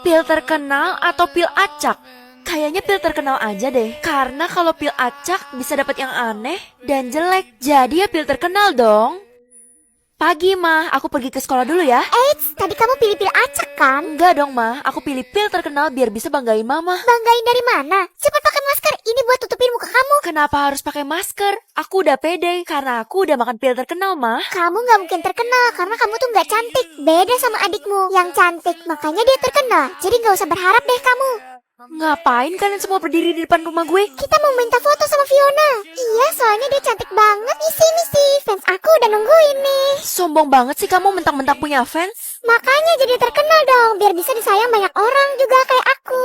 Pil terkenal atau pil acak? Kayaknya pil terkenal aja deh. Karena kalau pil acak bisa dapat yang aneh dan jelek. Jadi ya pil terkenal dong. Pagi, Mah. Aku pergi ke sekolah dulu ya. Eits, tadi kamu pilih pil acak kan? Enggak dong, Mah. Aku pilih pil terkenal biar bisa banggain Mama. Banggain dari mana? Cepat pakai masker, ini buat tutupin muka kamu. Kenapa harus pakai masker? Aku udah pede karena aku udah makan pil terkenal, Mah. Kamu gak mungkin terkenal karena kamu tuh gak cantik. Beda sama adikmu yang cantik, makanya dia terkenal. Jadi gak usah berharap deh kamu. Ngapain kalian semua berdiri di depan rumah gue? Kita mau minta foto sama Fiona. Iya, soalnya dia cantik banget. Misi, fans aku udah nungguin nih. Sombong banget sih kamu mentang-mentang punya fans. Makanya jadi terkenal dong, biar bisa disayang banyak orang juga kayak aku.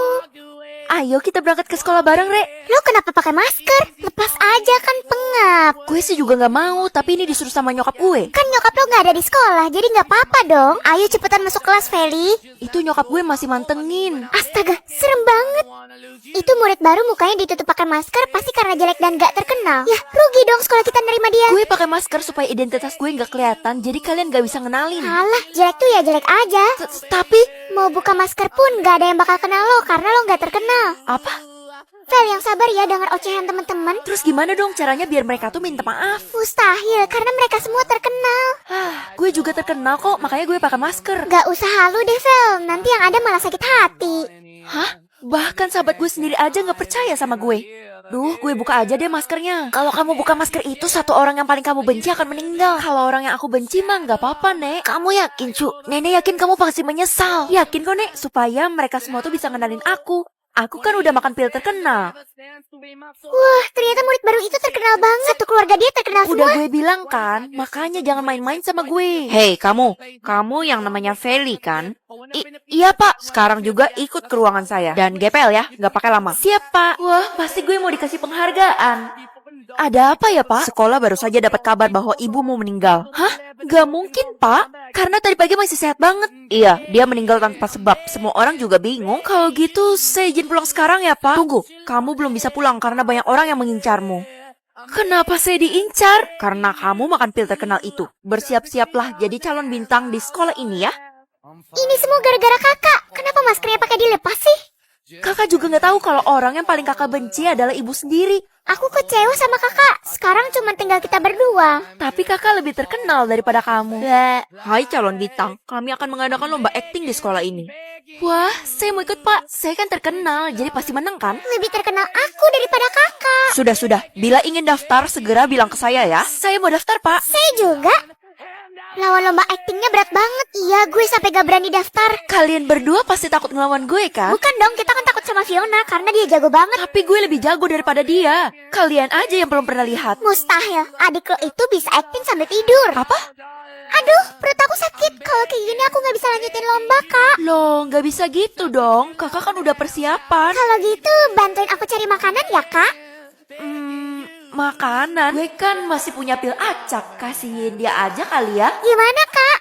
Ayo kita berangkat ke sekolah bareng, Rek. Lo kenapa pakai masker? Lepas aja kan pengap. Gue sih juga gak mau, tapi ini disuruh sama nyokap gue. Kan nyokap lo gak ada di sekolah, jadi gak apa-apa dong. Ayo cepetan masuk kelas, Feli. Itu nyokap gue masih mantengin. Astaga, serem banget. Itu murid baru mukanya ditutup pakai masker pasti karena jelek dan gak terkenal. Ya, rugi dong sekolah kita nerima dia. Gue pakai masker supaya identitas gue gak kelihatan, jadi kalian gak bisa ngenalin. Alah, jelek tuh ya jelek aja. Tapi Mau buka masker pun gak ada yang bakal kenal lo karena lo gak terkenal. apa? Fel, yang sabar ya dengar ocehan teman-teman. Terus gimana dong caranya biar mereka tuh minta maaf? Mustahil, karena mereka semua terkenal. Gue juga terkenal kok, makanya gue pakai masker. Gak usah halu deh, Fel. Nanti yang ada malah sakit hati. Hah? Bahkan sahabat gue sendiri aja gak percaya sama gue. Duh, gue buka aja deh maskernya. Kalau kamu buka masker itu, satu orang yang paling kamu benci akan meninggal. Kalau orang yang aku benci mah gak apa-apa, Nek. Kamu yakin, Cu? Nenek yakin kamu pasti menyesal. Yakin kok, Nek, supaya mereka semua tuh bisa ngenalin aku. Aku kan udah makan pil terkenal. Wah, ternyata murid baru itu terkenal banget. Satu keluarga dia terkenal Udah semua. gue bilang kan, makanya jangan main-main sama gue. Hei, kamu yang namanya Feli kan? Iya, Pak. Sekarang juga ikut ke ruangan saya. Dan GPL ya, nggak pakai lama. Siap, Pak. Wah, pasti gue mau dikasih penghargaan. Ada apa ya, Pak? Sekolah baru saja dapat kabar bahwa ibumu meninggal. Hah? Gak mungkin, Pak. Karena tadi pagi masih sehat banget. Iya, dia meninggal tanpa sebab. Semua orang juga bingung. Kalau gitu, saya izin pulang sekarang ya, Pak. Tunggu, kamu belum bisa pulang karena banyak orang yang mengincarmu. Kenapa saya diincar? Karena kamu makan pil terkenal itu. Bersiap-siaplah jadi calon bintang di sekolah ini ya. Ini semua gara-gara kakak. Kenapa maskernya pakai dilepas sih? Kakak juga nggak tahu kalau orang yang paling kakak benci adalah ibu sendiri. Aku kecewa sama kakak. Sekarang cuma tinggal kita berdua. Tapi kakak lebih terkenal daripada kamu. Hai calon bintang, kami akan mengadakan lomba akting di sekolah ini. Wah, saya mau ikut, Pak. Saya kan terkenal, jadi pasti menang kan? Lebih terkenal aku daripada kakak. Sudah. Bila ingin daftar, segera bilang ke saya ya. Saya mau daftar, Pak. Saya juga. Lawan lomba aktingnya berat banget. Iya, gue sampai gak berani daftar. Kalian berdua pasti takut ngelawan gue kan? Bukan dong, kita kan takut sama Fiona karena dia jago banget. Tapi gue lebih jago daripada dia. Kalian aja yang belum pernah lihat. Mustahil, adik lo itu bisa akting sambil tidur. Apa? Aduh, perut aku sakit. Kalau kayak gini aku gak bisa lanjutin lomba, Kak. Loh, nggak bisa gitu dong. Kakak kan udah persiapan. Kalau gitu, bantuin aku cari makanan ya, Kak. Makanan? Gue kan masih punya pil acak. Kasihin dia aja kali ya. Gimana, Kak?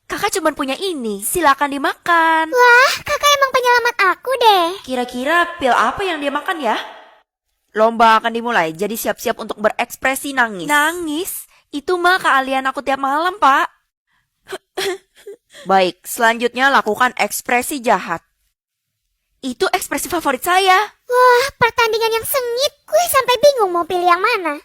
Kakak cuma punya ini. Silakan dimakan. Wah, kakak emang penyelamat aku deh. Kira-kira pil apa yang dia makan ya? Lomba akan dimulai, jadi siap-siap untuk berekspresi nangis. Nangis? Itu mah keahlian aku tiap malam, Pak. Baik, selanjutnya lakukan ekspresi jahat. Itu ekspresi favorit saya. Wah, pertandingan yang sengit. Gue sampai bingung mau pilih yang mana.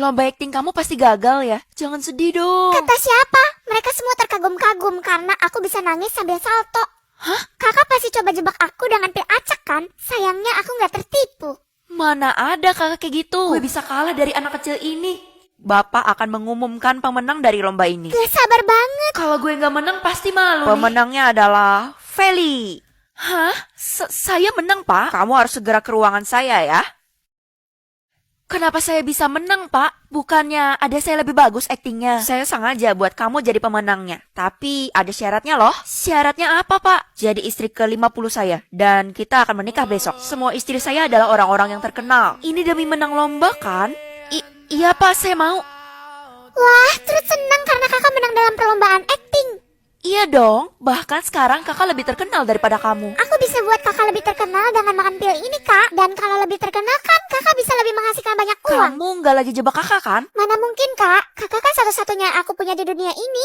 Lomba akting kamu pasti gagal ya. Jangan sedih dong. Kata siapa? Mereka semua terkagum-kagum karena aku bisa nangis sambil salto. Hah? Kakak pasti coba jebak aku dengan pil acak kan? Sayangnya aku gak tertipu. Mana ada kakak kayak gitu. Gue bisa kalah dari anak kecil ini. Bapak akan mengumumkan pemenang dari lomba ini. Gak sabar banget. Kalau gue gak menang pasti malu nih. Pemenangnya adalah Feli. Hah? Saya menang, Pak? Kamu harus segera ke ruangan saya ya. Kenapa saya bisa menang, Pak? Bukannya ada saya lebih bagus aktingnya? Saya sengaja buat kamu jadi pemenangnya. Tapi ada syaratnya loh. Syaratnya apa, Pak? Jadi istri ke-50 saya. Dan kita akan menikah besok. Semua istri saya adalah orang-orang yang terkenal. Ini demi menang lomba kan? Iya, Pak, saya mau. Wah, terus senang karena kakak menang dalam perlombaan akting. Iya dong, bahkan sekarang kakak lebih terkenal daripada kamu. Aku bisa buat kakak lebih terkenal dengan makan pil ini, Kak. Dan kalau lebih terkenal kan, kakak bisa lebih menghasilkan banyak uang. Kamu nggak lagi jebak kakak kan? Mana mungkin, Kak? Kakak kan satu-satunya yang aku punya di dunia ini.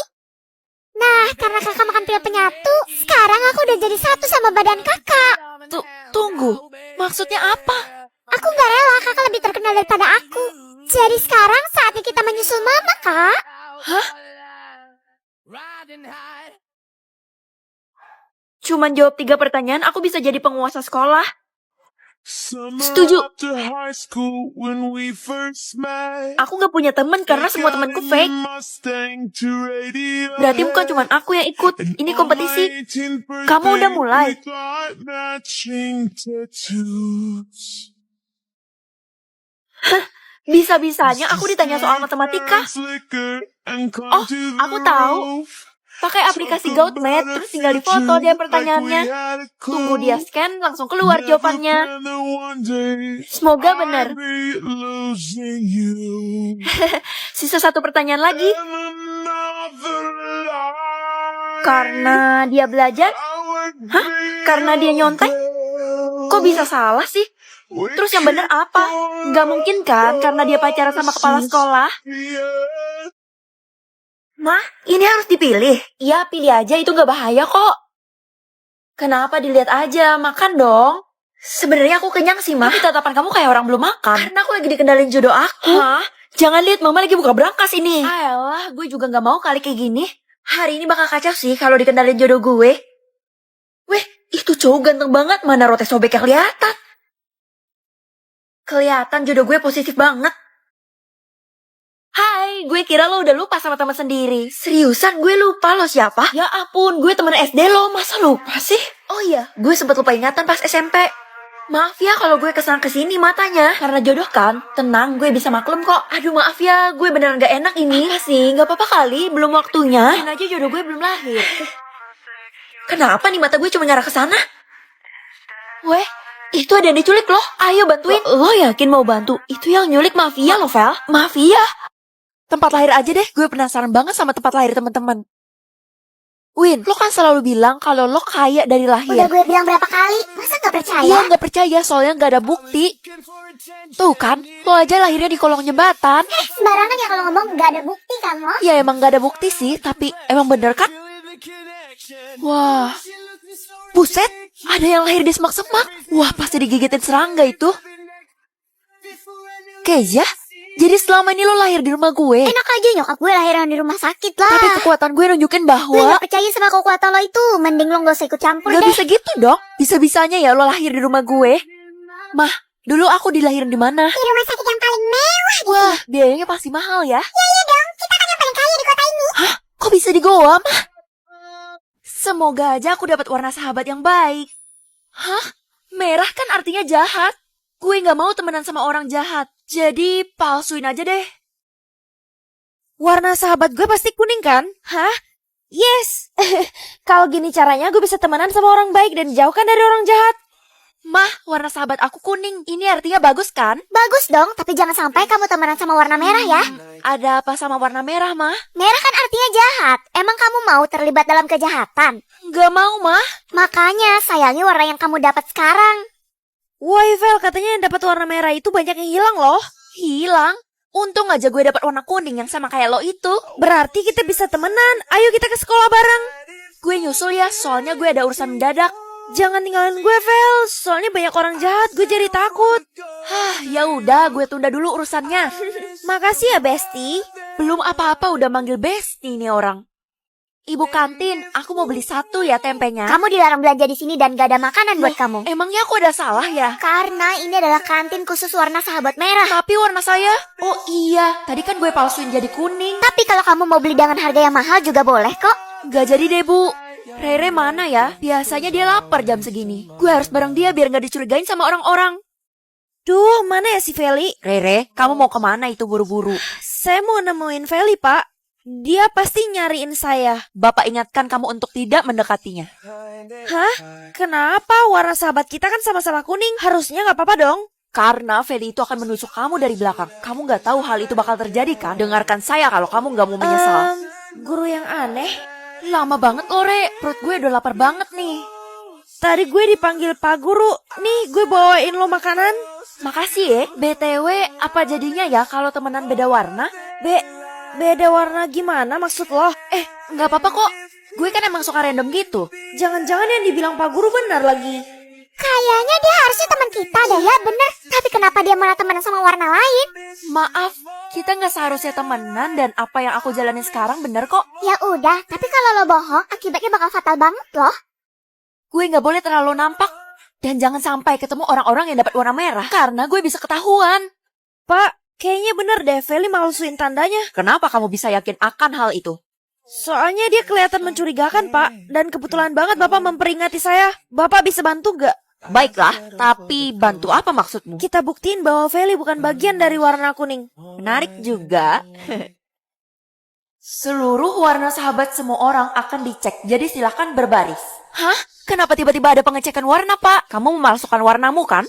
Nah, karena kakak makan pil penyatu, sekarang aku udah jadi satu sama badan kakak. Tunggu, maksudnya apa? Aku gak rela kakak lebih terkenal daripada aku. Jadi sekarang saatnya kita menyusul mama, Kak. Hah? Cuman jawab 3 pertanyaan, aku bisa jadi penguasa sekolah. Setuju. Aku gak punya teman karena semua temanku fake. Berarti bukan cuma aku yang ikut. Ini kompetisi. Kamu udah mulai. Bisa-bisanya aku ditanya soal matematika. Oh, aku tahu. Pakai aplikasi Goatmed, terus tinggal difoto dia pertanyaannya. Tunggu dia scan, langsung keluar jawabannya. Semoga benar. Sisa 1 pertanyaan lagi. Karena dia belajar? Hah? Karena dia nyontek? Kok bisa salah sih? Terus yang benar apa? Nggak mungkin kan karena dia pacaran sama kepala sekolah? Mah, ini harus dipilih. Iya, pilih aja, itu gak bahaya kok. Kenapa dilihat aja, makan dong. Sebenarnya aku kenyang sih, Mah. Tapi tatapan kamu kayak orang belum makan. Karena aku lagi dikendalin jodoh aku. Hah? Jangan lihat Mama lagi buka brankas ini. Ayolah, gue juga gak mau kali kayak gini. Hari ini bakal kacau sih kalau dikendalin jodoh gue. Weh, itu cowok ganteng banget, mana rotes sobeknya kelihatan. Kelihatan jodoh gue positif banget. Hai, gue kira lo udah lupa sama teman sendiri. Seriusan, gue lupa lo siapa? Ya ampun, gue temen SD lo, masa lupa sih? Oh iya, gue sempat lupa ingatan pas SMP. Maaf ya kalau gue kesana-kesini matanya. Karena jodoh kan, tenang, gue bisa maklum kok. Aduh maaf ya, gue beneran gak enak ini. Apa sih, gak apa-apa kali, belum waktunya. Mungkin aja jodoh gue belum lahir. Kenapa nih mata gue cuma ngarah ke sana? Weh, itu ada yang diculik loh, ayo bantuin. Lo yakin mau bantu? Itu yang nyulik mafia loh, Vel. Mafia? Tempat lahir aja deh, gue penasaran banget sama tempat lahir teman-teman. Win, lo kan selalu bilang kalau lo kaya dari lahir. Udah gue bilang berapa kali, masa gak percaya? Iya, gak percaya soalnya gak ada bukti. Tuh kan, lo aja lahirnya di kolong jembatan. Sembarangan ya kalau ngomong gak ada bukti kan lo? Ya emang gak ada bukti sih, tapi emang bener kan? Wah, buset, ada yang lahir di semak-semak. Wah, pasti digigitin serangga itu. Keja? Jadi selama ini lo lahir di rumah gue. Enak aja nyokap gue lahiran di rumah sakit lah. Tapi kekuatan gue nunjukin Gue bahwa gak percaya sama kekuatan lo itu. Mending lo gak usah ikut campur gak deh. bisa gitu dong. Bisa-bisanya ya lo lahir di rumah gue. Mah, dulu aku dilahirin di mana? Di rumah sakit yang paling mewah. Wah, biayanya pasti mahal ya. Iya dong, kita kan yang paling kaya di kota ini. Hah? Kok bisa di Goa, Mah? Semoga aja aku dapat warna sahabat yang baik. Hah? Merah kan artinya jahat. Gue gak mau temenan sama orang jahat. Jadi palsuin aja deh. Warna sahabat gue pasti kuning kan? Hah? Yes! Kalau gini caranya gue bisa temenan sama orang baik dan dijauhkan dari orang jahat. Mah, warna sahabat aku kuning. Ini artinya bagus kan? Bagus dong, tapi jangan sampai kamu temenan sama warna merah ya. Ada apa sama warna merah, Mah? Merah kan artinya jahat. Emang kamu mau terlibat dalam kejahatan? Gak mau, Mah. Makanya sayangi warna yang kamu dapat sekarang. Woi, Vel, katanya yang dapat warna merah itu banyak yang hilang loh. Hilang? Untung aja gue dapat warna kuning yang sama kayak lo itu. Berarti kita bisa temenan. Ayo kita ke sekolah bareng. Gue nyusul ya, soalnya gue ada urusan mendadak. Jangan tinggalin gue, Vel. Soalnya banyak orang jahat, gue jadi takut. Hah, ya udah, gue tunda dulu urusannya. Makasih ya, Besti. Belum apa-apa udah manggil Besti nih orang. Ibu kantin, aku mau beli 1 ya tempenya. Kamu dilarang belanja di sini dan gak ada makanan buat kamu. Emangnya aku ada salah ya? Karena ini adalah kantin khusus warna sahabat merah. Tapi warna saya? Oh iya, tadi kan gue palsuin jadi kuning. Tapi kalau kamu mau beli dengan harga yang mahal juga boleh kok. Gak jadi deh, Bu. Rere mana ya? Biasanya dia lapar jam segini. Gue harus bareng dia biar gak dicurigain sama orang-orang. Duh, mana ya si Feli? Rere, kamu mau kemana itu buru-buru? Saya mau nemuin Feli, Pak. Dia pasti nyariin saya. Bapak ingatkan kamu untuk tidak mendekatinya. Hah? Kenapa? Warna sahabat kita kan sama-sama kuning. Harusnya gak apa-apa dong. Karena Feli itu akan menusuk kamu dari belakang. Kamu gak tahu hal itu bakal terjadi kan? Dengarkan saya kalau kamu gak mau menyesal. Guru yang aneh. Lama banget loh, Re. Perut gue udah lapar banget nih. Tadi gue dipanggil Pak Guru. Nih, gue bawain lo makanan. Makasih ya. BTW, apa jadinya ya kalau temenan beda warna? Beda warna gimana maksud lo? Nggak apa-apa kok. Gue kan emang suka random gitu. Jangan-jangan yang dibilang Pak Guru benar lagi. Kayaknya dia harusnya teman kita deh ya, bener. Tapi kenapa dia malah temenan sama warna lain? Maaf, kita nggak seharusnya temenan dan apa yang aku jalanin sekarang bener kok. Ya udah, tapi kalau lo bohong, akibatnya bakal fatal banget loh. Gue nggak boleh terlalu nampak. Dan jangan sampai ketemu orang-orang yang dapat warna merah. Karena gue bisa ketahuan. Pak, kayaknya bener deh Feli malsuin tandanya. Kenapa kamu bisa yakin akan hal itu? Soalnya dia kelihatan mencurigakan, Pak. Dan kebetulan banget Bapak memperingati saya. Bapak bisa bantu gak? Baiklah, tapi bantu apa maksudmu? Kita buktiin bahwa Feli bukan bagian dari warna kuning. Menarik juga. Seluruh warna sahabat semua orang akan dicek, jadi silakan berbaris. Hah? Kenapa tiba-tiba ada pengecekan warna, Pak? Kamu memalsukan warnamu, kan?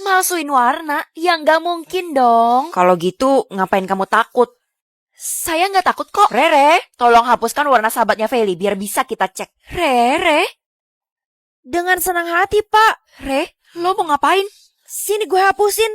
Malsuin warna? Ya nggak mungkin dong. Kalau gitu, ngapain kamu takut? Saya nggak takut kok. Rere, tolong hapuskan warna sahabatnya Feli biar bisa kita cek. Rere? Dengan senang hati, Pak. Re, lo mau ngapain? Sini gue hapusin.